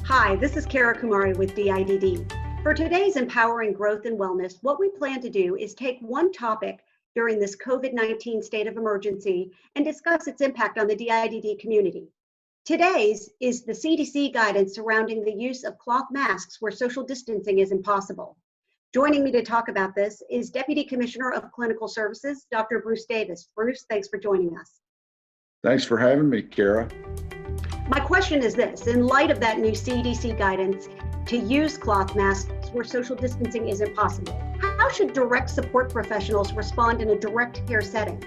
Hi, this is Cara with DIDD. For today's Empowering Growth and Wellness, what we plan to do is take one topic during this COVID-19 state of emergency and discuss its impact on the DIDD community. Today's is the CDC guidance surrounding the use of cloth masks where social distancing is impossible. Joining me to talk about this is Deputy Commissioner of Clinical Services, Dr. Bruce Davis. Bruce, thanks for joining us. Thanks for having me, Cara. My question is this: in light of that new CDC guidance to use cloth masks where social distancing is impossible, how should direct support professionals respond in a direct care setting?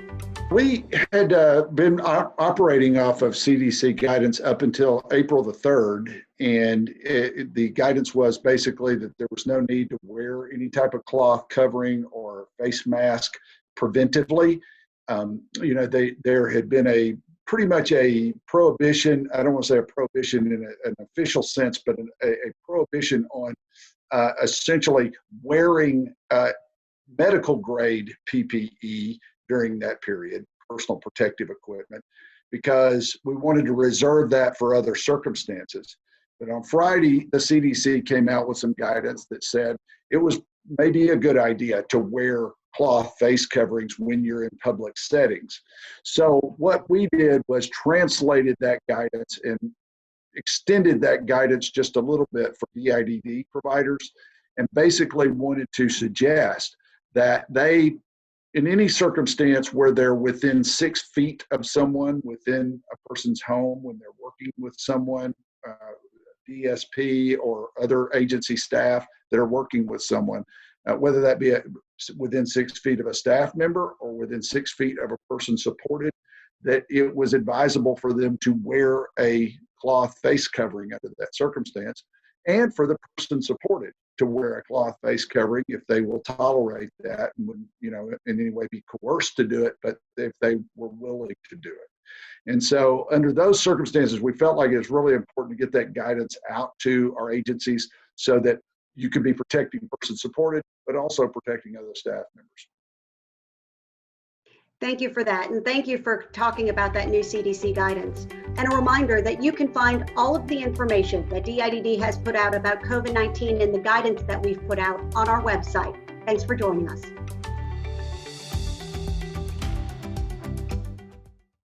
We had been operating off of CDC guidance up until April the 3rd, and the guidance was basically that there was no need to wear any type of cloth covering or face mask preventively. There had been pretty much a prohibition. I don't want to say a prohibition in an official sense, but a prohibition on essentially wearing medical grade PPE during that period, personal protective equipment, because we wanted to reserve that for other circumstances. But on Friday, the CDC came out with some guidance that said it was maybe a good idea to wear cloth face coverings when you're in public settings. So what we did was translated that guidance and extended that guidance just a little bit for DIDD providers, and basically wanted to suggest that they, in any circumstance where they're within 6 feet of someone, within a person's home, when they're working with someone, DSP or other agency staff that are working with someone, whether that be within 6 feet of a staff member or within 6 feet of a person supported, that it was advisable for them to wear a cloth face covering under that circumstance, and for the person supported to wear a cloth face covering if they will tolerate that and would, in any way be coerced to do it, but if they were willing to do it. And so under those circumstances, we felt like it's really important to get that guidance out to our agencies so that you can be protecting the person supported, but also protecting other staff members. Thank you for that, and thank you for talking about that new CDC guidance. And a reminder that you can find all of the information that DIDD has put out about COVID-19 and the guidance that we've put out on our website. Thanks for joining us.